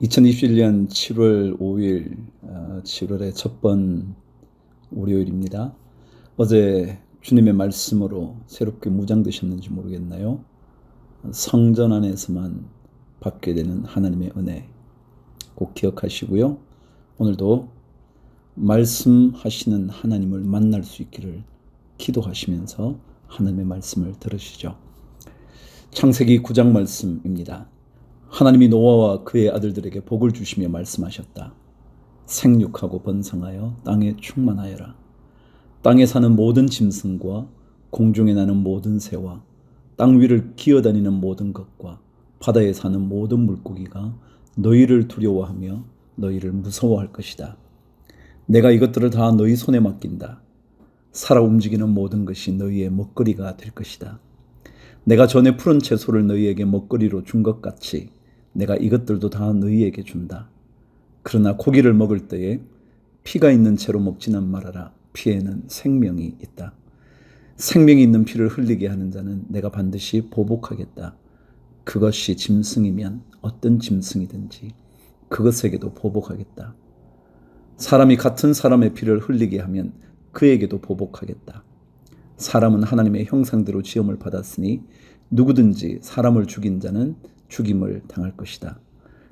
2021년 7월 5일 7월의 첫 번 월요일입니다. 어제 주님의 말씀으로 새롭게 무장되셨는지 모르겠나요? 성전 안에서만 받게 되는 하나님의 은혜 꼭 기억하시고요. 오늘도 말씀하시는 하나님을 만날 수 있기를 기도하시면서 하나님의 말씀을 들으시죠. 창세기 9장 말씀입니다. 하나님이 노아와 그의 아들들에게 복을 주시며 말씀하셨다. 생육하고 번성하여 땅에 충만하여라. 땅에 사는 모든 짐승과 공중에 나는 모든 새와 땅 위를 기어다니는 모든 것과 바다에 사는 모든 물고기가 너희를 두려워하며 너희를 무서워할 것이다. 내가 이것들을 다 너희 손에 맡긴다. 살아 움직이는 모든 것이 너희의 먹거리가 될 것이다. 내가 전에 푸른 채소를 너희에게 먹거리로 준 것 같이 내가 이것들도 다 너희에게 준다. 그러나 고기를 먹을 때에 피가 있는 채로 먹지는 말아라. 피에는 생명이 있다. 생명이 있는 피를 흘리게 하는 자는 내가 반드시 보복하겠다. 그것이 짐승이면 어떤 짐승이든지 그것에게도 보복하겠다. 사람이 같은 사람의 피를 흘리게 하면 그에게도 보복하겠다. 사람은 하나님의 형상대로 지음을 받았으니 누구든지 사람을 죽인 자는 죽임을 당할 것이다.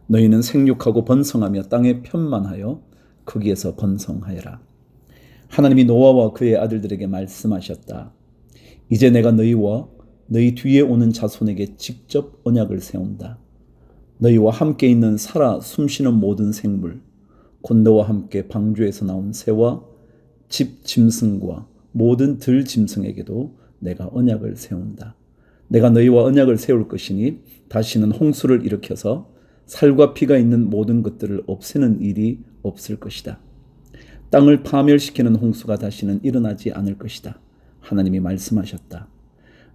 너희는 생육하고 번성하며 땅에 편만하여 거기에서 번성하여라. 하나님이 노아와 그의 아들들에게 말씀하셨다. 이제 내가 너희와 너희 뒤에 오는 자손에게 직접 언약을 세운다. 너희와 함께 있는 살아 숨쉬는 모든 생물, 곧 너와 함께 방주에서 나온 새와 집 짐승과 모든 들 짐승에게도 내가 언약을 세운다. 내가 너희와 언약을 세울 것이니 다시는 홍수를 일으켜서 살과 피가 있는 모든 것들을 없애는 일이 없을 것이다. 땅을 파멸시키는 홍수가 다시는 일어나지 않을 것이다. 하나님이 말씀하셨다.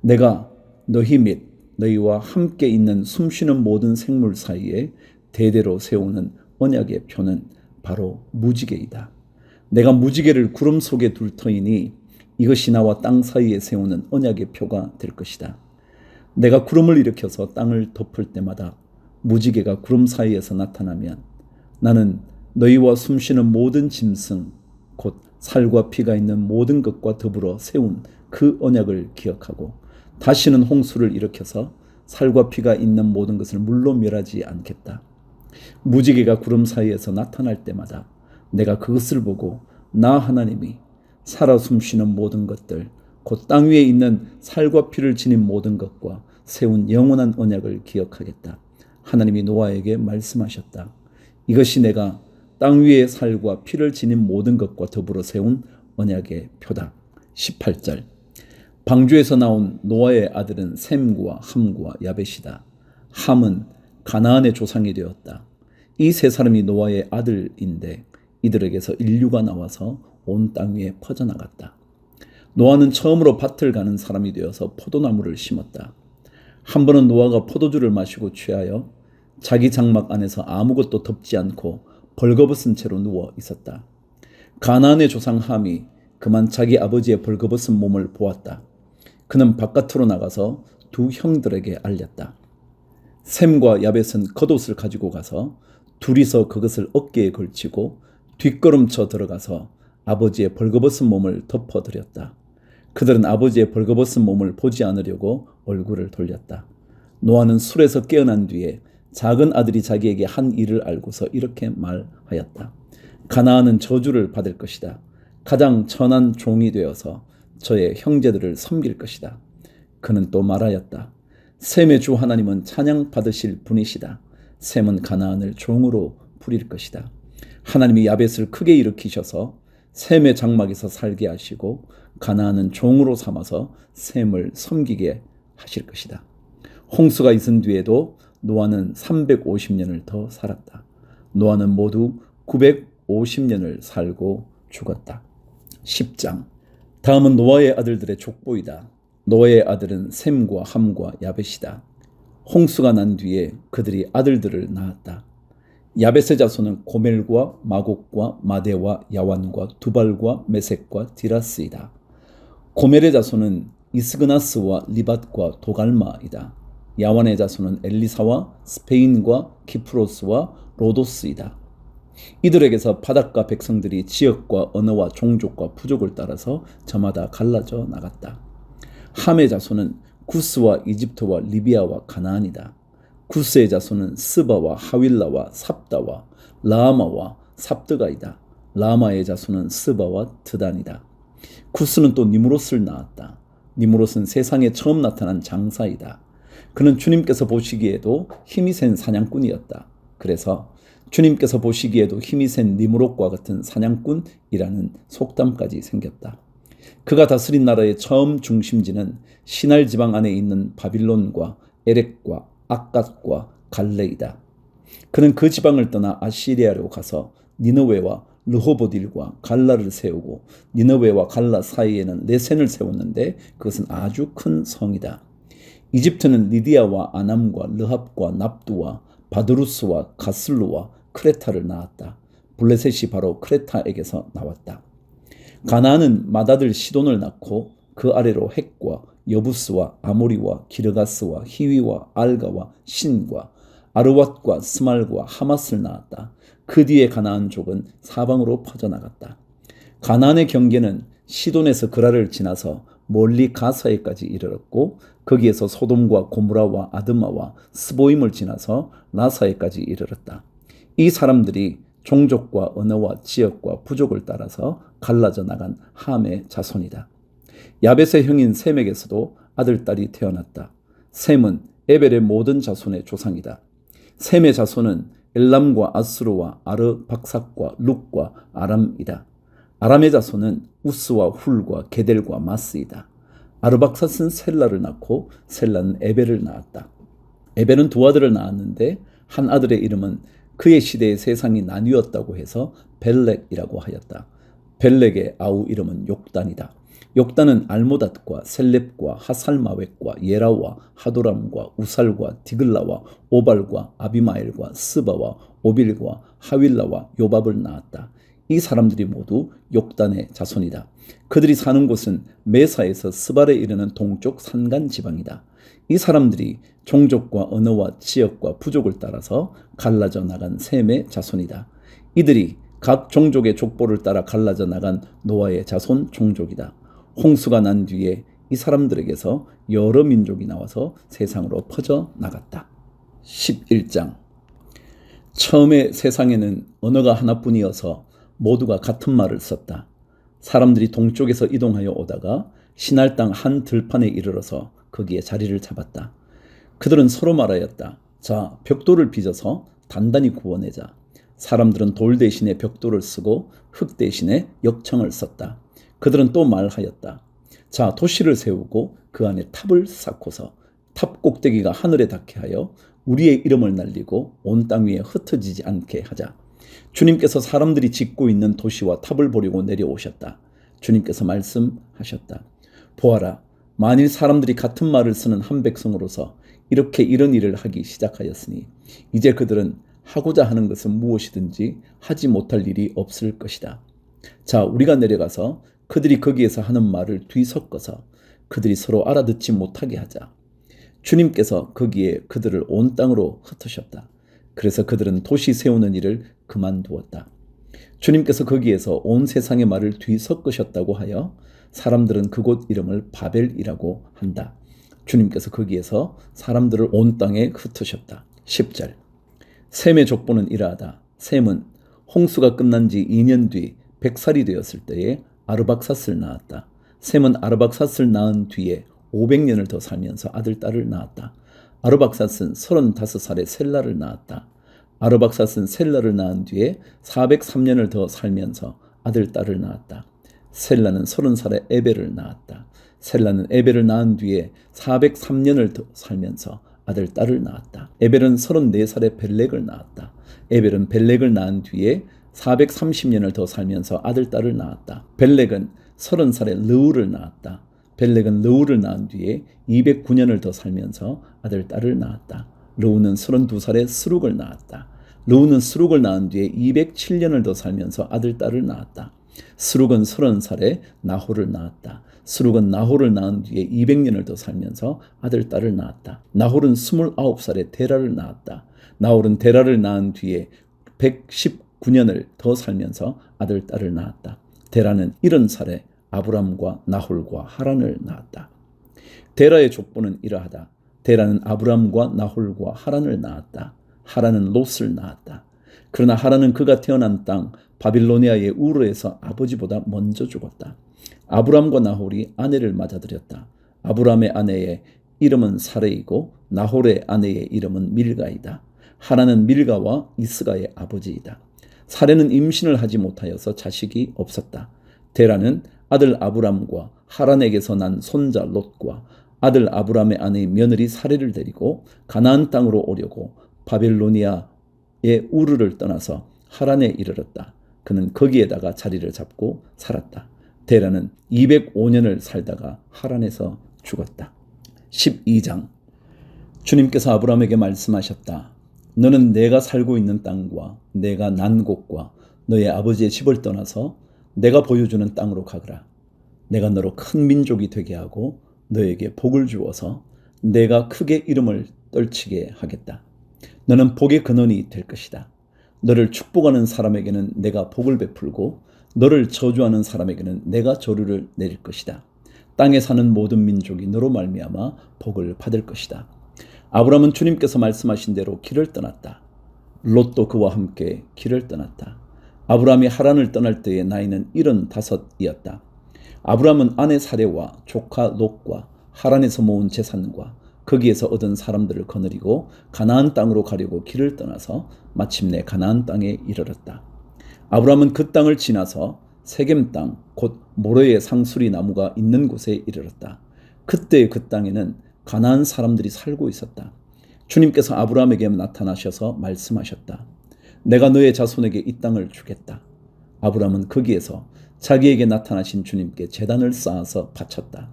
내가 너희 및 너희와 함께 있는 숨쉬는 모든 생물 사이에 대대로 세우는 언약의 표는 바로 무지개이다. 내가 무지개를 구름 속에 둘 터이니 이것이 나와 땅 사이에 세우는 언약의 표가 될 것이다. 내가 구름을 일으켜서 땅을 덮을 때마다 무지개가 구름 사이에서 나타나면 나는 너희와 숨쉬는 모든 짐승 곧 살과 피가 있는 모든 것과 더불어 세운 그 언약을 기억하고 다시는 홍수를 일으켜서 살과 피가 있는 모든 것을 물로 멸하지 않겠다. 무지개가 구름 사이에서 나타날 때마다 내가 그것을 보고 나 하나님이 살아 숨쉬는 모든 것들 곧 땅 위에 있는 살과 피를 지닌 모든 것과 세운 영원한 언약을 기억하겠다. 하나님이 노아에게 말씀하셨다. 이것이 내가 땅 위에 살과 피를 지닌 모든 것과 더불어 세운 언약의 표다. 18절. 방주에서 나온 노아의 아들은 셈과 함과 야벳이다. 함은 가나안의 조상이 되었다. 이 세 사람이 노아의 아들인데 이들에게서 인류가 나와서 온 땅 위에 퍼져나갔다. 노아는 처음으로 밭을 가는 사람이 되어서 포도나무를 심었다. 한 번은 노아가 포도주를 마시고 취하여 자기 장막 안에서 아무것도 덮지 않고 벌거벗은 채로 누워 있었다. 가나안의 조상 함이 그만 자기 아버지의 벌거벗은 몸을 보았다. 그는 바깥으로 나가서 두 형들에게 알렸다. 셈과 야벳은 겉옷을 가지고 가서 둘이서 그것을 어깨에 걸치고 뒷걸음쳐 들어가서 아버지의 벌거벗은 몸을 덮어드렸다. 그들은 아버지의 벌거벗은 몸을 보지 않으려고 얼굴을 돌렸다. 노아는 술에서 깨어난 뒤에 작은 아들이 자기에게 한 일을 알고서 이렇게 말하였다. 가나안은 저주를 받을 것이다. 가장 천한 종이 되어서 저의 형제들을 섬길 것이다. 그는 또 말하였다. 셈의 주 하나님은 찬양 받으실 분이시다. 셈은 가나안을 종으로 부릴 것이다. 하나님이 야벳을 크게 일으키셔서 셈의 장막에서 살게 하시고 가나안은 종으로 삼아서 셈을 섬기게 하실 것이다. 홍수가 있은 뒤에도 노아는 350년을 더 살았다. 노아는 모두 950년을 살고 죽었다. 10장. 다음은 노아의 아들들의 족보이다. 노아의 아들은 셈과 함과 야벳이다. 홍수가 난 뒤에 그들이 아들들을 낳았다. 야벳의 자손은 고멜과 마곡과 마대와 야완과 두발과 메섹과 디라스이다. 고멜의 자손은 이스그나스와 리밧과 도갈마이다. 야완의 자손은 엘리사와 스페인과 키프로스와 로도스이다. 이들에게서 바닷가 백성들이 지역과 언어와 종족과 부족을 따라서 저마다 갈라져 나갔다. 함의 자손은 구스와 이집트와 리비아와 가나안이다. 구스의 자손은 스바와 하윌라와 삽다와 라마와 삽드가이다. 라마의 자손은 스바와 드단이다. 구스는 또 니무롯을 낳았다. 니무롯은 세상에 처음 나타난 장사이다. 그는 주님께서 보시기에도 힘이 센 사냥꾼이었다. 그래서 주님께서 보시기에도 힘이 센 니무롯과 같은 사냥꾼이라는 속담까지 생겼다. 그가 다스린 나라의 처음 중심지는 시날 지방 안에 있는 바빌론과 에렉과 악갓과 갈레이다. 그는 그 지방을 떠나 아시리아로 가서 니느웨와 르호보딜과 갈라를 세우고 니느웨와 갈라 사이에는 레센을 세웠는데 그것은 아주 큰 성이다. 이집트는 리디아와 아남과 르합과 납두와 바드루스와 가슬루와 크레타를 낳았다. 블레셋이 바로 크레타에게서 나왔다. 가나안은 맏아들 시돈을 낳고 그 아래로 헷과 여부스와 아모리와 기르가스와 히위와 알가와 신과 아르왓과 스말과 하맛을 낳았다. 그 뒤에 가나안족은 사방으로 퍼져나갔다. 가나안의 경계는 시돈에서 그라를 지나서 멀리 가사에까지 이르렀고 거기에서 소돔과 고무라와 아드마와 스보임을 지나서 라사에까지 이르렀다. 이 사람들이 종족과 언어와 지역과 부족을 따라서 갈라져 나간 함의 자손이다. 야벳의 형인 셈에게서도 아들, 딸이 태어났다. 셈은 에벨의 모든 자손의 조상이다. 셈의 자손은 엘람과 아스루와 아르박삭과 룩과 아람이다. 아람의 자손은 우스와 훌과 게델과 마스이다. 아르박삭은 셀라를 낳고 셀라는 에벨을 낳았다. 에벨은 두 아들을 낳았는데 한 아들의 이름은 그의 시대의 세상이 나뉘었다고 해서 벨렉이라고 하였다. 벨렉의 아우 이름은 욕단이다. 욕단은 알모닷과 셀렙과 하살마웻과 예라와 하도람과 우살과 디글라와 오발과 아비마엘과 스바와 오빌과 하윌라와 요밥을 낳았다. 이 사람들이 모두 욕단의 자손이다. 그들이 사는 곳은 메사에서 스발에 이르는 동쪽 산간 지방이다. 이 사람들이 종족과 언어와 지역과 부족을 따라서 갈라져 나간 셈의 자손이다. 이들이 각 종족의 족보를 따라 갈라져 나간 노아의 자손 종족이다. 홍수가 난 뒤에 이 사람들에게서 여러 민족이 나와서 세상으로 퍼져 나갔다. 11장. 처음에 세상에는 언어가 하나뿐이어서 모두가 같은 말을 썼다. 사람들이 동쪽에서 이동하여 오다가 시날 땅 한 들판에 이르러서 거기에 자리를 잡았다. 그들은 서로 말하였다. 자, 벽돌을 빚어서 단단히 구워내자. 사람들은 돌 대신에 벽돌을 쓰고 흙 대신에 역청을 썼다. 그들은 또 말하였다. 자, 도시를 세우고 그 안에 탑을 쌓고서 탑 꼭대기가 하늘에 닿게 하여 우리의 이름을 날리고 온 땅 위에 흩어지지 않게 하자. 주님께서 사람들이 짓고 있는 도시와 탑을 보려고 내려오셨다. 주님께서 말씀하셨다. 보아라, 만일 사람들이 같은 말을 쓰는 한 백성으로서 이렇게 이런 일을 하기 시작하였으니 이제 그들은 하고자 하는 것은 무엇이든지 하지 못할 일이 없을 것이다. 자, 우리가 내려가서 그들이 거기에서 하는 말을 뒤섞어서 그들이 서로 알아듣지 못하게 하자. 주님께서 거기에 그들을 온 땅으로 흩으셨다. 그래서 그들은 도시 세우는 일을 그만두었다. 주님께서 거기에서 온 세상의 말을 뒤섞으셨다고 하여 사람들은 그곳 이름을 바벨이라고 한다. 주님께서 거기에서 사람들을 온 땅에 흩으셨다. 10절. 셈의 족보는 이러하다. 셈은 홍수가 끝난 지 2년 뒤 100살이 되었을 때에 아르박삿을 낳았다. 셈은 아르박삿을 낳은 뒤에 500년을 더 살면서 아들, 딸을 낳았다. 아르박삿은 35살에 셀라를 낳았다. 아르박삿은 셀라를 낳은 뒤에 403년을 더 살면서 아들, 딸을 낳았다. 셀라는 30살에 에벨을 낳았다. 셀라는 에벨을 낳은 뒤에 403년을 더 살면서 아들, 딸을 낳았다. 에벨은 34살에 벨렉을 낳았다. 에벨은 벨렉을 낳은 뒤에 430년을 더 살면서 아들, 딸을 낳았다. 벨렉은 30살에 르우를 낳았다. 벨렉은 르우를 낳은 뒤에 209년을 더 살면서 아들, 딸을 낳았다. 르우는 32살에 스룩을 낳았다. 르우는 스룩을 낳은 뒤에 207년을 더 살면서 아들, 딸을 낳았다. 스룩은 30살에 나홀을 낳았다. 스룩은 나홀을 낳은 뒤에 200년을 더 살면서 아들, 딸을 낳았다. 나홀은 29살에 데라를 낳았다. 나홀은 데라를 낳은 뒤에 119년을 더 살면서 아들, 딸을 낳았다. 데라는 70살에 아브람과 나홀과 하란을 낳았다. 데라의 족보는 이러하다. 데라는 아브람과 나홀과 하란을 낳았다. 하란은 롯을 낳았다. 그러나 하란은 그가 태어난 땅 바빌로니아의 우르에서 아버지보다 먼저 죽었다. 아브람과 나홀이 아내를 맞아들였다. 아브람의 아내의 이름은 사레이고 나홀의 아내의 이름은 밀가이다. 하란은 밀가와 이스가의 아버지이다. 사레는 임신을 하지 못하여서 자식이 없었다. 데라는 아들 아브람과 하란에게서 난 손자 롯과 아들 아브람의 아내의 며느리 사레를 데리고 가나안 땅으로 오려고 바빌로니아의 우르를 떠나서 하란에 이르렀다. 그는 거기에다가 자리를 잡고 살았다. 데라는 205년을 살다가 하란에서 죽었다. 12장. 주님께서 아브람에게 말씀하셨다. 너는 내가 살고 있는 땅과 내가 난 곳과 너의 아버지의 집을 떠나서 내가 보여주는 땅으로 가거라. 내가 너로 큰 민족이 되게 하고 너에게 복을 주어서 내가 크게 이름을 떨치게 하겠다. 너는 복의 근원이 될 것이다. 너를 축복하는 사람에게는 내가 복을 베풀고 너를 저주하는 사람에게는 내가 저주를 내릴 것이다. 땅에 사는 모든 민족이 너로 말미암아 복을 받을 것이다. 아브람은 주님께서 말씀하신 대로 길을 떠났다. 롯도 그와 함께 길을 떠났다. 아브람이 하란을 떠날 때의 나이는 75이었다. 아브람은 아내 사레와 조카 롯과 하란에서 모은 재산과 거기에서 얻은 사람들을 거느리고 가나안 땅으로 가려고 길을 떠나서 마침내 가나안 땅에 이르렀다. 아브람은 그 땅을 지나서 세겜 땅, 곧 모레의 상수리 나무가 있는 곳에 이르렀다. 그때 그 땅에는 가나안 사람들이 살고 있었다. 주님께서 아브람에게 나타나셔서 말씀하셨다. 내가 너의 자손에게 이 땅을 주겠다. 아브람은 거기에서 자기에게 나타나신 주님께 제단을 쌓아서 바쳤다.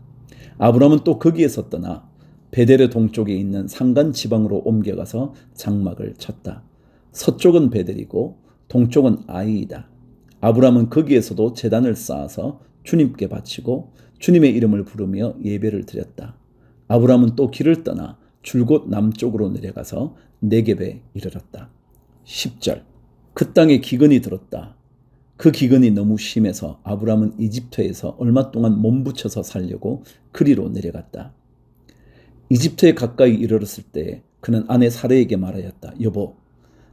아브람은 또 거기에서 떠나 베델의 동쪽에 있는 산간 지방으로 옮겨가서 장막을 쳤다. 서쪽은 베델이고 동쪽은 아이이다. 아브람은 거기에서도 제단을 쌓아서 주님께 바치고 주님의 이름을 부르며 예배를 드렸다. 아브람은 또 길을 떠나 줄곧 남쪽으로 내려가서 네겝에 이르렀다. 10절. 그 땅에 기근이 들었다. 그 기근이 너무 심해서 아브람은 이집트에서 얼마 동안 몸부쳐서 살려고 그리로 내려갔다. 이집트에 가까이 이르렀을 때 그는 아내 사레에게 말하였다. 여보,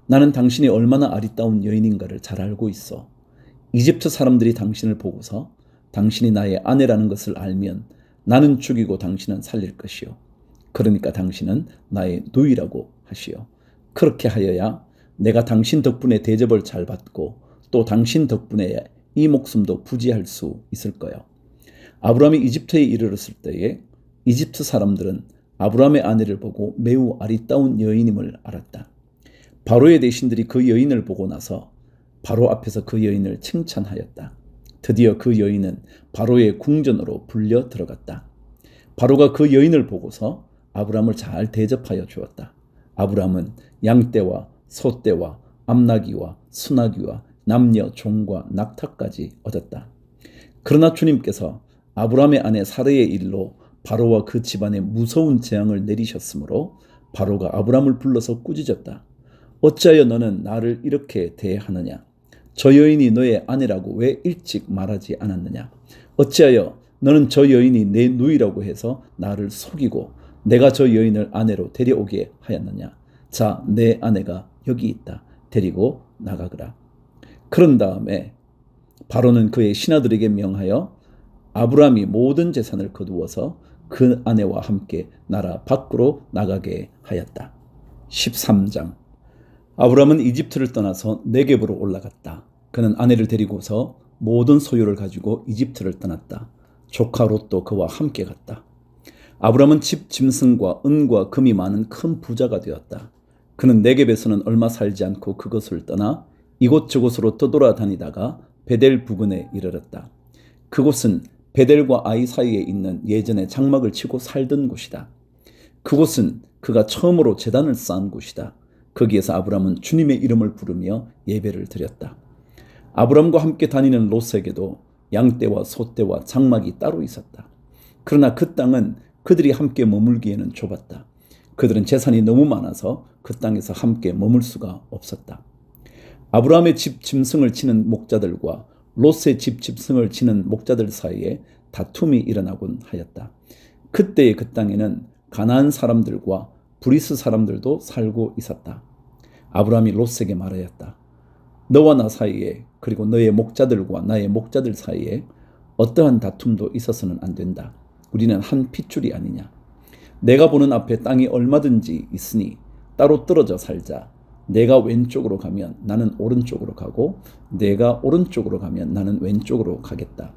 나는 당신이 얼마나 아리따운 여인인가를 잘 알고 있어. 이집트 사람들이 당신을 보고서 당신이 나의 아내라는 것을 알면 나는 죽이고 당신은 살릴 것이요. 그러니까 당신은 나의 누이라고 하시오. 그렇게 하여야 내가 당신 덕분에 대접을 잘 받고 또 당신 덕분에 이 목숨도 부지할 수 있을 거요. 아브람이 이집트에 이르렀을 때에 이집트 사람들은 아브람의 아내를 보고 매우 아리따운 여인임을 알았다. 바로의 대신들이 그 여인을 보고 나서 바로 앞에서 그 여인을 칭찬하였다. 드디어 그 여인은 바로의 궁전으로 불려 들어갔다. 바로가 그 여인을 보고서 아브람을 잘 대접하여 주었다. 아브람은 양떼와 소떼와 암나귀와 수나귀와 남녀 종과 낙타까지 얻었다. 그러나 주님께서 아브람의 아내 사레의 일로 바로와 그 집안에 무서운 재앙을 내리셨으므로 바로가 아브람을 불러서 꾸짖었다. 어찌하여 너는 나를 이렇게 대하느냐? 저 여인이 너의 아내라고 왜 일찍 말하지 않았느냐? 어찌하여 너는 저 여인이 내 누이라고 해서 나를 속이고 내가 저 여인을 아내로 데려오게 하였느냐? 자, 내 아내가 여기 있다. 데리고 나가거라. 그런 다음에 바로는 그의 신하들에게 명하여 아브람이 모든 재산을 거두어서 그 아내와 함께 나라 밖으로 나가게 하였다. 13장. 아브람은 이집트를 떠나서 네겝으로 올라갔다. 그는 아내를 데리고서 모든 소유를 가지고 이집트를 떠났다. 조카 롯도 그와 함께 갔다. 아브람은 집 짐승과 은과 금이 많은 큰 부자가 되었다. 그는 네겝에서는 얼마 살지 않고 그것을 떠나 이곳저곳으로 떠돌아다니다가 베델 부근에 이르렀다. 그곳은 베델과 아이 사이에 있는 예전에 장막을 치고 살던 곳이다. 그곳은 그가 처음으로 제단을 쌓은 곳이다. 거기에서 아브람은 주님의 이름을 부르며 예배를 드렸다. 아브람과 함께 다니는 롯에게도 양떼와 소떼와 장막이 따로 있었다. 그러나 그 땅은 그들이 함께 머물기에는 좁았다. 그들은 재산이 너무 많아서 그 땅에서 함께 머물 수가 없었다. 아브라함의 집 짐승을 치는 목자들과 롯의 집 짐승을 치는 목자들 사이에 다툼이 일어나곤 하였다. 그때의 그 땅에는 가나안 사람들과 브리스 사람들도 살고 있었다. 아브라함이 롯에게 말하였다. 너와 나 사이에, 그리고 너의 목자들과 나의 목자들 사이에 어떠한 다툼도 있어서는 안 된다. 우리는 한 핏줄이 아니냐. 내가 보는 앞에 땅이 얼마든지 있으니 따로 떨어져 살자. 내가 왼쪽으로 가면 나는 오른쪽으로 가고 내가 오른쪽으로 가면 나는 왼쪽으로 가겠다.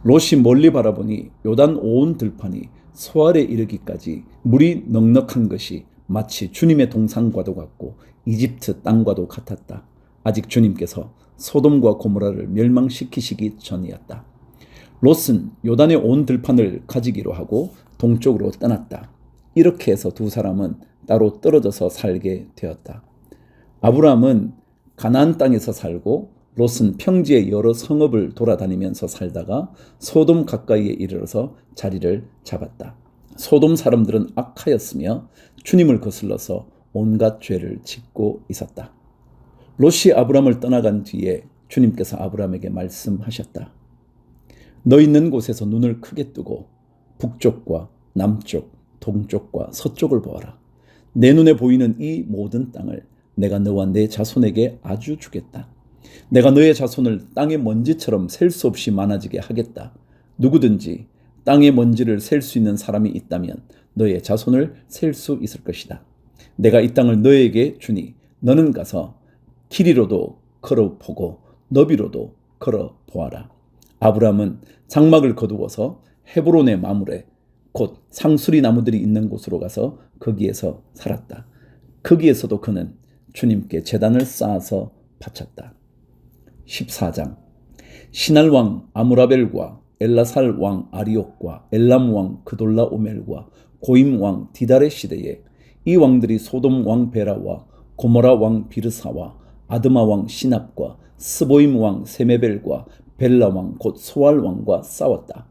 롯이 멀리 바라보니 요단 온 들판이 소알에 이르기까지 물이 넉넉한 것이 마치 주님의 동산과도 같고 이집트 땅과도 같았다. 아직 주님께서 소돔과 고모라를 멸망시키시기 전이었다. 롯은 요단의 온 들판을 가지기로 하고 동쪽으로 떠났다. 이렇게 해서 두 사람은 따로 떨어져서 살게 되었다. 아브라함은 가나안 땅에서 살고 롯은 평지의 여러 성읍을 돌아다니면서 살다가 소돔 가까이에 이르러서 자리를 잡았다. 소돔 사람들은 악하였으며 주님을 거슬러서 온갖 죄를 짓고 있었다. 롯이 아브라함을 떠나간 뒤에 주님께서 아브라함에게 말씀하셨다. 너 있는 곳에서 눈을 크게 뜨고 북쪽과 남쪽, 동쪽과 서쪽을 보아라. 내 눈에 보이는 이 모든 땅을 내가 너와 내 자손에게 아주 주겠다. 내가 너의 자손을 땅의 먼지처럼 셀 수 없이 많아지게 하겠다. 누구든지 땅의 먼지를 셀 수 있는 사람이 있다면 너의 자손을 셀 수 있을 것이다. 내가 이 땅을 너에게 주니 너는 가서 길이로도 걸어보고 너비로도 걸어보아라. 아브라함은 장막을 거두어서 헤브론의 마물에 곧 상수리 나무들이 있는 곳으로 가서 거기에서 살았다. 거기에서도 그는 주님께 제단을 쌓아서 바쳤다. 14장. 시날 왕 아므라벨과 엘라살 왕 아리옥과 엘람 왕 그돌라오멜과 고임 왕 디달의 시대에 이 왕들이 소돔 왕 베라와 고모라 왕 비르사와 아드마 왕 시납과 스보임 왕 세메벨과 벨라 왕 곧 소알 왕과 싸웠다.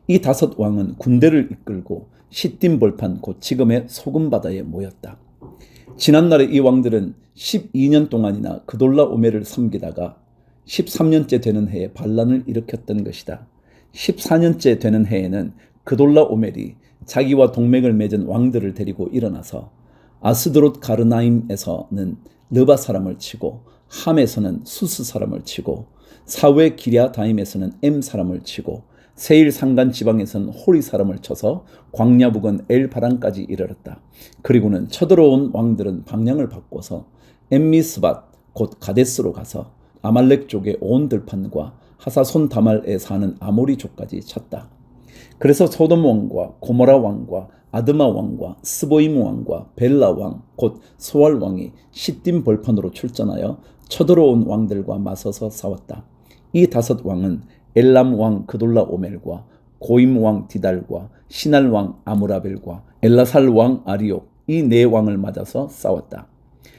이 다섯 왕은 군대를 이끌고 시딤 벌판 곧 지금의 소금 바다에 모였다. 지난날에 이 왕들은 12년 동안이나 그돌라오멜을 섬기다가 13년째 되는 해에 반란을 일으켰던 것이다. 14년째 되는 해에는 그돌라오멜이 자기와 동맹을 맺은 왕들을 데리고 일어나서 아스드롯 가르나임에서는 르바 사람을 치고 함에서는 수스 사람을 치고 사웨 기랴다임에서는 엠 사람을 치고 세일 산간 지방에서는 호리 사람을 쳐서 광야 부근 엘바란까지 이르렀다. 그리고는 쳐들어온 왕들은 방향을 바꿔서 엠미스밭 곧 가데스로 가서 아말렉 쪽의 온 들판과 하사손 다말에 사는 아모리족까지 쳤다. 그래서 소돔 왕과 고모라 왕과 아드마 왕과 스보임 왕과 벨라 왕 곧 소알 왕이 시딤 벌판으로 출전하여 쳐들어온 왕들과 맞서서 싸웠다. 이 다섯 왕은 엘람 왕 그돌라오멜과 고임 왕 디달과 시날 왕 아므라벨과 엘라살 왕 아리옥 이 네 왕을 맞아서 싸웠다.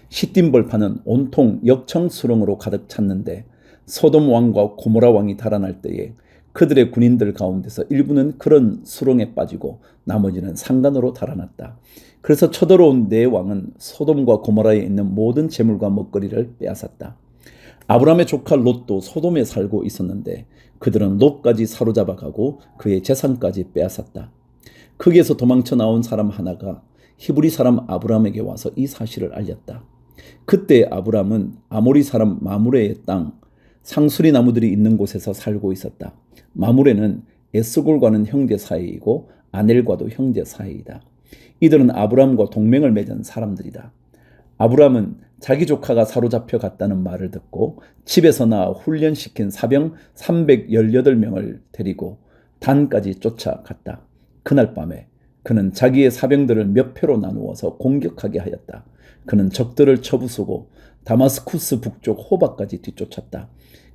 시딤 벌판은 온통 역청 수렁으로 가득 찼는데 소돔 왕과 고모라 왕이 달아날 때에 그들의 군인들 가운데서 일부는 그런 수렁에 빠지고 나머지는 산간으로 달아났다. 그래서 쳐들어온 네 왕은 소돔과 고모라에 있는 모든 재물과 먹거리를 빼앗았다. 아브라함의 조카 롯도 소돔에 살고 있었는데 그들은 롯까지 사로잡아가고 그의 재산까지 빼앗았다. 거기에서 도망쳐 나온 사람 하나가 히브리 사람 아브라함에게 와서 이 사실을 알렸다. 그때 아브라함은 아모리 사람 마므레의 땅 상수리 나무들이 있는 곳에서 살고 있었다. 마므레는 에스골과는 형제 사이이고 아넬과도 형제 사이이다. 이들은 아브라함과 동맹을 맺은 사람들이다. 아브라함은 자기 조카가 사로잡혀 갔다는 말을 듣고 집에서 나와 훈련시킨 사병 318명을 데리고 단까지 쫓아갔다. 그날 밤에 그는 자기의 사병들을 몇 표로 나누어서 공격하게 하였다. 그는 적들을 쳐부수고 다마스쿠스 북쪽 호바까지 뒤쫓았다.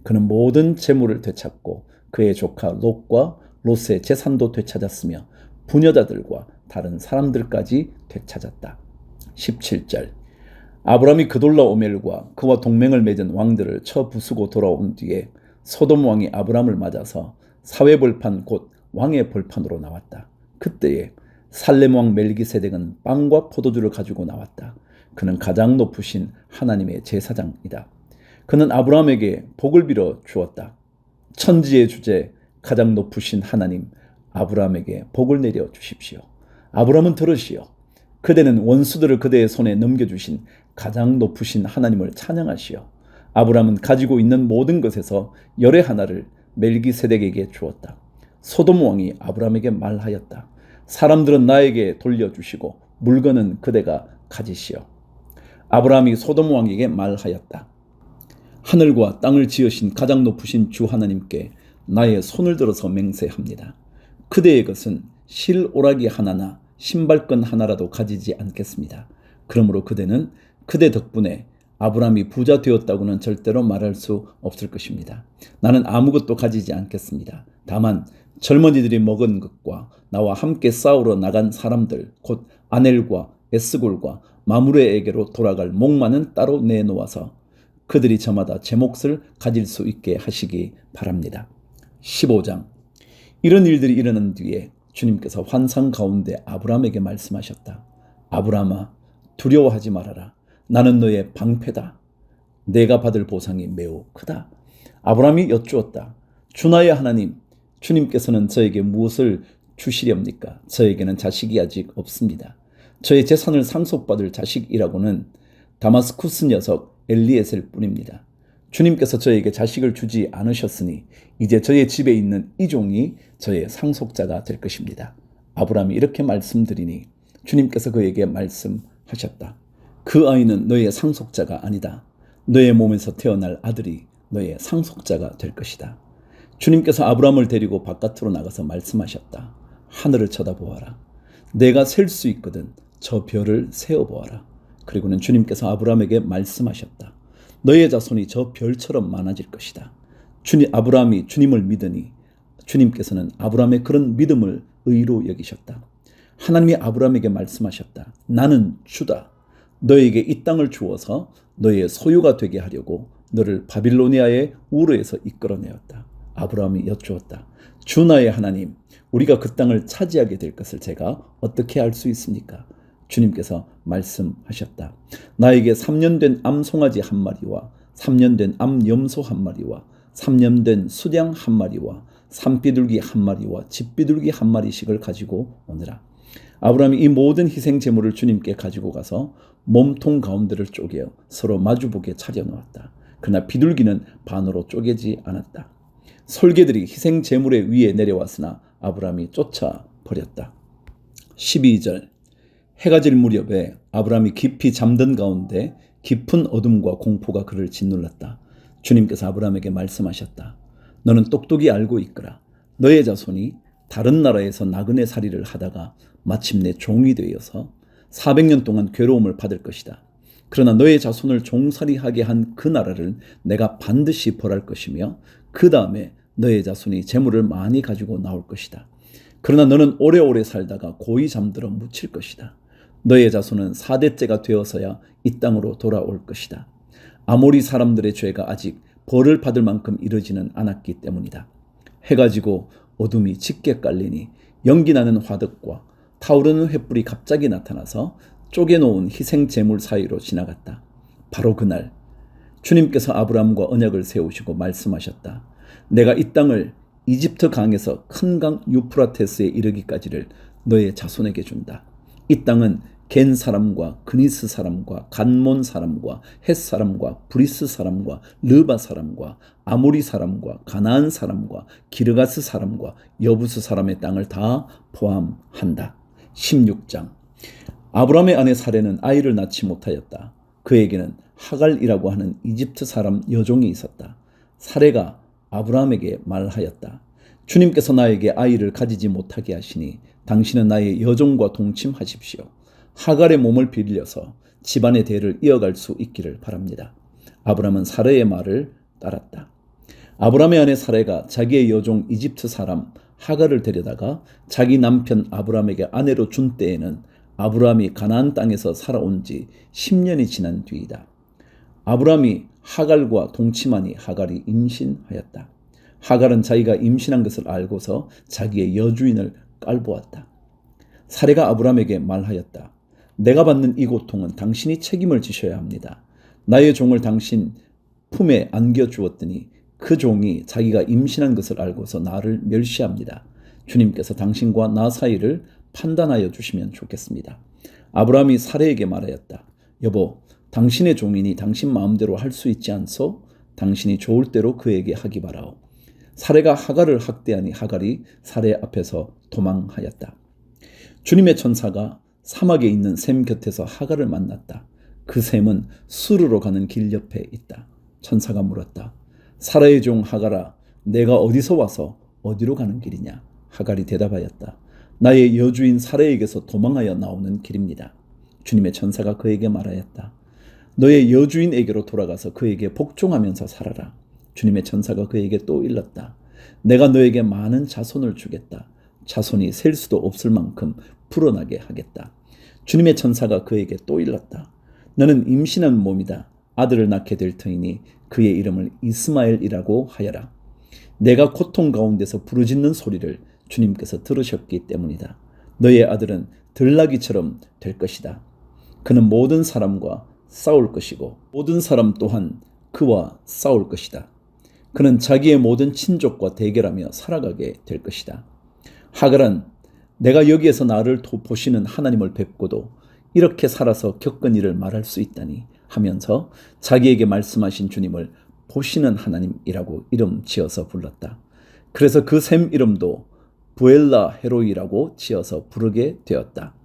그는 모든 재물을 되찾고 그의 조카 롯과 롯의 재산도 되찾았으며 부녀자들과 다른 사람들까지 되찾았다. 17절. 아브라함이 그돌라오멜과 그와 동맹을 맺은 왕들을 쳐 부수고 돌아온 뒤에 소돔 왕이 아브라함을 맞아서 사웨벌판 곧 왕의 벌판으로 나왔다. 그때에 살렘 왕 멜기세덱은 빵과 포도주를 가지고 나왔다. 그는 가장 높으신 하나님의 제사장이다. 그는 아브라함에게 복을 빌어 주었다. 천지의 주제 가장 높으신 하나님 아브라함에게 복을 내려 주십시오. 아브라함은 들으시오. 그대는 원수들을 그대의 손에 넘겨주신 가장 높으신 하나님을 찬양하시오. 아브라함은 가지고 있는 모든 것에서 열의 하나를 멜기세덱에게 주었다. 소돔 왕이 아브라함에게 말하였다. 사람들은 나에게 돌려주시고 물건은 그대가 가지시오. 아브라함이 소돔 왕에게 말하였다. 하늘과 땅을 지으신 가장 높으신 주 하나님께 나의 손을 들어서 맹세합니다. 그대의 것은 실오라기 하나나 신발끈 하나라도 가지지 않겠습니다. 그러므로 그대는 그대 덕분에 아브라함이 부자 되었다고는 절대로 말할 수 없을 것입니다. 나는 아무것도 가지지 않겠습니다. 다만 젊은이들이 먹은 것과 나와 함께 싸우러 나간 사람들 곧 아넬과 에스골과 마므레에게로 돌아갈 목만은 따로 내놓아서 그들이 저마다 제 몫을 가질 수 있게 하시기 바랍니다. 15장. 이런 일들이 일어난 뒤에 주님께서 환상 가운데 아브라함에게 말씀하셨다. 아브라함아, 두려워하지 말아라. 나는 너의 방패다. 내가 받을 보상이 매우 크다. 아브라함이 여쭈었다. 주나의 하나님, 주님께서는 저에게 무엇을 주시렵니까? 저에게는 자식이 아직 없습니다. 저의 재산을 상속받을 자식이라고는 다마스쿠스 녀석 엘리에셀 뿐입니다. 주님께서 저에게 자식을 주지 않으셨으니 이제 저의 집에 있는 이 종이 저의 상속자가 될 것입니다. 아브라함이 이렇게 말씀드리니 주님께서 그에게 말씀하셨다. 그 아이는 너의 상속자가 아니다. 너의 몸에서 태어날 아들이 너의 상속자가 될 것이다. 주님께서 아브라함을 데리고 바깥으로 나가서 말씀하셨다. 하늘을 쳐다보아라. 내가 셀 수 있거든 저 별을 세어보아라. 그리고는 주님께서 아브라함에게 말씀하셨다. 너의 자손이 저 별처럼 많아질 것이다. 아브라함이 주님을 믿으니 주님께서는 아브라함의 그런 믿음을 의로 여기셨다. 하나님이 아브라함에게 말씀하셨다. 나는 주다. 너에게 이 땅을 주어서 너의 소유가 되게 하려고 너를 바빌로니아의 우르에서 이끌어내었다. 아브라함이 여쭈었다. 주 나의 하나님, 우리가 그 땅을 차지하게 될 것을 제가 어떻게 알 수 있습니까? 주님께서 말씀하셨다. 나에게 3년 된 암송아지 한 마리와 3년 된 암염소 한 마리와 3년 된 수량 한 마리와 산비둘기 한 마리와 집비둘기 한 마리씩을 가지고 오느라. 아브라함이 이 모든 희생 제물을 주님께 가지고 가서 몸통 가운데를 쪼개어 서로 마주보게 차려놓았다. 그러나 비둘기는 반으로 쪼개지 않았다. 솔개들이 희생 제물의 위에 내려왔으나 아브라함이 쫓아버렸다. 12절. 해가 질 무렵에 아브라함이 깊이 잠든 가운데 깊은 어둠과 공포가 그를 짓눌렀다. 주님께서 아브라함에게 말씀하셨다. 너는 똑똑히 알고 있거라. 너의 자손이 다른 나라에서 나그네 살이를 하다가 마침내 종이 되어서 400년 동안 괴로움을 받을 것이다. 그러나 너의 자손을 종살이하게 한 그 나라를 내가 반드시 벌할 것이며 그 다음에 너의 자손이 재물을 많이 가지고 나올 것이다. 그러나 너는 오래오래 살다가 고이 잠들어 묻힐 것이다. 너의 자손은 4대째가 되어서야 이 땅으로 돌아올 것이다. 아모리 사람들의 죄가 아직 벌을 받을 만큼 이르지는 않았기 때문이다. 해가 지고 어둠이 짙게 깔리니 연기나는 화덕과 타오르는 횃불이 갑자기 나타나서 쪼개놓은 희생 제물 사이로 지나갔다. 바로 그날 주님께서 아브라함과 언약을 세우시고 말씀하셨다. 내가 이 땅을 이집트 강에서 큰 강 유프라테스에 이르기까지를 너의 자손에게 준다. 이 땅은 겐 사람과 그니스 사람과 간몬 사람과 헷 사람과 브리스 사람과 르바 사람과 아모리 사람과 가나안 사람과 기르가스 사람과 여부스 사람의 땅을 다 포함한다. 16장. 아브라함의 아내 사레는 아이를 낳지 못하였다. 그에게는 하갈이라고 하는 이집트 사람 여종이 있었다. 사레가 아브라함에게 말하였다. 주님께서 나에게 아이를 가지지 못하게 하시니 당신은 나의 여종과 동침하십시오. 하갈의 몸을 빌려서 집안의 대를 이어갈 수 있기를 바랍니다. 아브라함은 사레의 말을 따랐다. 아브라함의 아내 사레가 자기의 여종 이집트 사람 하갈을 데려다가 자기 남편 아브라함에게 아내로 준 때에는 아브라함이 가나안 땅에서 살아온 지 10년이 지난 뒤이다. 아브라함이 하갈과 동침하니 하갈이 임신하였다. 하갈은 자기가 임신한 것을 알고서 자기의 여주인을 깔보았다. 사레가 아브람에게 말하였다. 내가 받는 이 고통은 당신이 책임을 지셔야 합니다. 나의 종을 당신 품에 안겨주었더니 그 종이 자기가 임신한 것을 알고서 나를 멸시합니다. 주님께서 당신과 나 사이를 판단하여 주시면 좋겠습니다. 아브라함이 사레에게 말하였다. 여보, 당신의 종이니 당신 마음대로 할 수 있지 않소? 당신이 좋을 대로 그에게 하기 바라오. 사레가 하갈을 학대하니 하갈이 사레 앞에서 도망하였다. 주님의 천사가 사막에 있는 샘 곁에서 하갈을 만났다. 그 샘은 수르로 가는 길 옆에 있다. 천사가 물었다. 사라의 종 하갈아, 내가 어디서 와서 어디로 가는 길이냐? 하갈이 대답하였다. 나의 여주인 사라에게서 도망하여 나오는 길입니다. 주님의 천사가 그에게 말하였다. 너의 여주인에게로 돌아가서 그에게 복종하면서 살아라. 주님의 천사가 그에게 또 일렀다. 내가 너에게 많은 자손을 주겠다. 자손이 셀 수도 없을 만큼 불어나게 하겠다. 주님의 천사가 그에게 또 일렀다. 너는 임신한 몸이다. 아들을 낳게 될 터이니 그의 이름을 이스마엘이라고 하여라. 내가 고통 가운데서 부르짖는 소리를 주님께서 들으셨기 때문이다. 너의 아들은 들나귀처럼 될 것이다. 그는 모든 사람과 싸울 것이고 모든 사람 또한 그와 싸울 것이다. 그는 자기의 모든 친족과 대결하며 살아가게 될 것이다. 하갈은 내가 여기에서 나를 보시는 하나님을 뵙고도 이렇게 살아서 겪은 일을 말할 수 있다니 하면서 자기에게 말씀하신 주님을 보시는 하나님이라고 이름 지어서 불렀다. 그래서 그 샘 이름도 부엘라 헤로이라고 지어서 부르게 되었다.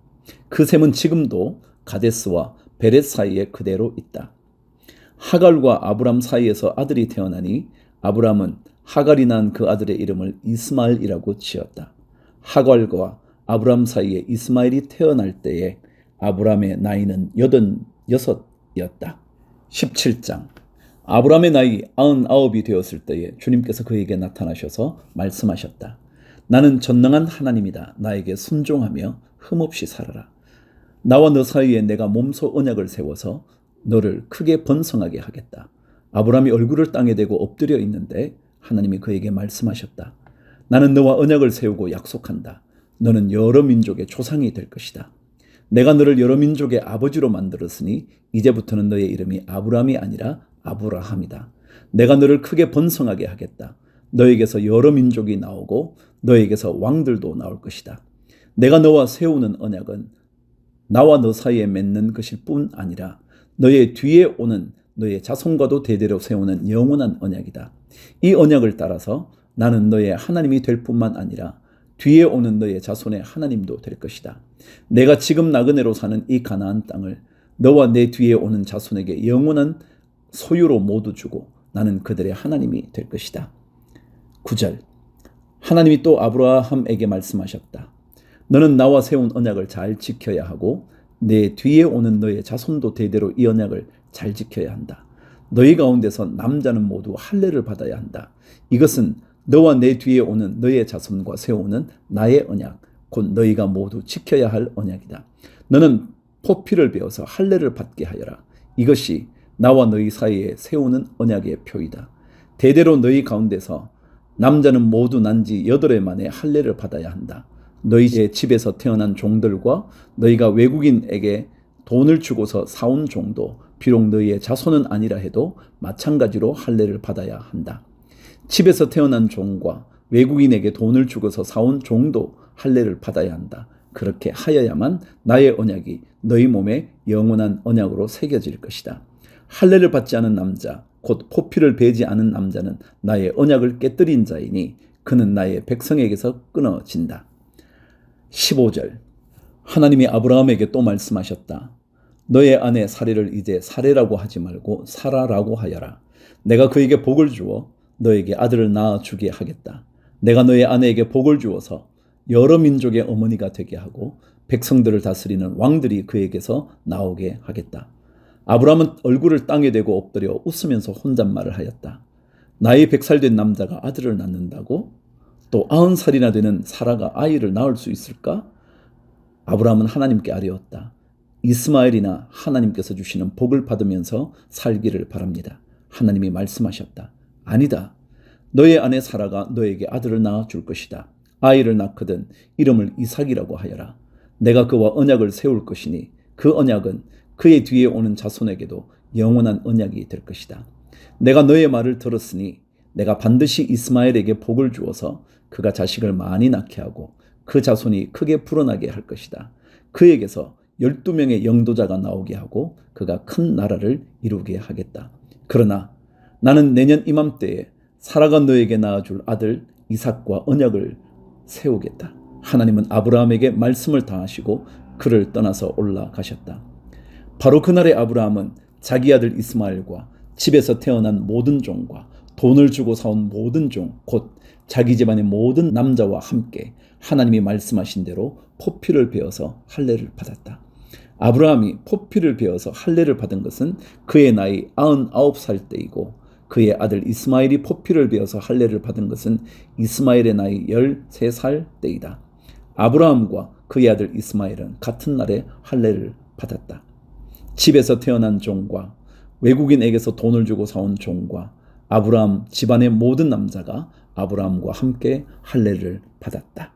그 샘은 지금도 가데스와 베렛 사이에 그대로 있다. 하갈과 아브람 사이에서 아들이 태어나니 아브람은 하갈이 낳은 그 아들의 이름을 이스마엘이라고 지었다. 하갈과 아브람 사이에 이스마엘이 태어날 때에 아브람의 나이는 86이었다. 17장. 아브람의 나이 99이 되었을 때에 주님께서 그에게 나타나셔서 말씀하셨다. 나는 전능한 하나님이다. 나에게 순종하며 흠없이 살아라. 나와 너 사이에 내가 몸소 언약을 세워서 너를 크게 번성하게 하겠다. 아브람이 얼굴을 땅에 대고 엎드려 있는데 하나님이 그에게 말씀하셨다. 나는 너와 언약을 세우고 약속한다. 너는 여러 민족의 조상이 될 것이다. 내가 너를 여러 민족의 아버지로 만들었으니 이제부터는 너의 이름이 아브람이 아니라 아브라함이다. 내가 너를 크게 번성하게 하겠다. 너에게서 여러 민족이 나오고 너에게서 왕들도 나올 것이다. 내가 너와 세우는 언약은 나와 너 사이에 맺는 것일 뿐 아니라 너의 뒤에 오는 너의 자손과도 대대로 세우는 영원한 언약이다. 이 언약을 따라서 나는 너의 하나님이 될 뿐만 아니라 뒤에 오는 너의 자손의 하나님도 될 것이다. 내가 지금 나그네로 사는 이 가나안 땅을 너와 내 뒤에 오는 자손에게 영원한 소유로 모두 주고 나는 그들의 하나님이 될 것이다. 9절. 하나님이 또 아브라함에게 말씀하셨다. 너는 나와 세운 언약을 잘 지켜야 하고 내 뒤에 오는 너의 자손도 대대로 이 언약을 잘 지켜야 한다. 너희 가운데서 남자는 모두 할례를 받아야 한다. 이것은 너와 내 뒤에 오는 너의 자손과 세우는 나의 언약, 곧 너희가 모두 지켜야 할 언약이다. 너는 포피를 베어서 할례를 받게 하여라. 이것이 나와 너희 사이에 세우는 언약의 표이다. 대대로 너희 가운데서 남자는 모두 난지 8해 만에 할례를 받아야 한다. 너희 집에서 태어난 종들과 너희가 외국인에게 돈을 주고서 사온 종도 비록 너희의 자손은 아니라 해도 마찬가지로 할례를 받아야 한다. 집에서 태어난 종과 외국인에게 돈을 주고서 사온 종도 할례를 받아야 한다. 그렇게 하여야만 나의 언약이 너희 몸에 영원한 언약으로 새겨질 것이다. 할례를 받지 않은 남자, 곧 포피를 베지 않은 남자는 나의 언약을 깨뜨린 자이니 그는 나의 백성에게서 끊어진다. 15절. 하나님이 아브라함에게 또 말씀하셨다. 너의 아내 사레를 이제 사레라고 하지 말고 사라라고 하여라. 내가 그에게 복을 주어 너에게 아들을 낳아주게 하겠다. 내가 너의 아내에게 복을 주어서 여러 민족의 어머니가 되게 하고 백성들을 다스리는 왕들이 그에게서 나오게 하겠다. 아브라함은 얼굴을 땅에 대고 엎드려 웃으면서 혼잣말을 하였다. 나이 100살 된 남자가 아들을 낳는다고? 또 90살이나 되는 사라가 아이를 낳을 수 있을까? 아브라함은 하나님께 아뢰었다. 이스마엘이나 하나님께서 주시는 복을 받으면서 살기를 바랍니다. 하나님이 말씀하셨다. 아니다. 너의 아내 사라가 너에게 아들을 낳아 줄 것이다. 아이를 낳거든 이름을 이삭이라고 하여라. 내가 그와 언약을 세울 것이니 그 언약은 그의 뒤에 오는 자손에게도 영원한 언약이 될 것이다. 내가 너의 말을 들었으니 내가 반드시 이스마엘에게 복을 주어서 그가 자식을 많이 낳게 하고 그 자손이 크게 불어나게 할 것이다. 그에게서 12명의 영도자가 나오게 하고 그가 큰 나라를 이루게 하겠다. 그러나 나는 내년 이맘때에 사라가 너에게 낳아줄 아들 이삭과 언약을 세우겠다. 하나님은 아브라함에게 말씀을 다하시고 그를 떠나서 올라가셨다. 바로 그날의 아브라함은 자기 아들 이스마엘과 집에서 태어난 모든 종과 돈을 주고 사온 모든 종, 곧 자기 집안의 모든 남자와 함께 하나님이 말씀하신 대로 포피를 베어서 할례를 받았다. 아브라함이 포피를 베어서 할례를 받은 것은 그의 나이 99살 때이고 그의 아들 이스마엘이 포피를 베어서 할례를 받은 것은 이스마엘의 나이 13살 때이다. 아브라함과 그의 아들 이스마엘은 같은 날에 할례를 받았다. 집에서 태어난 종과 외국인에게서 돈을 주고 사온 종과 아브라함 집안의 모든 남자가 아브라함과 함께 할례를 받았다.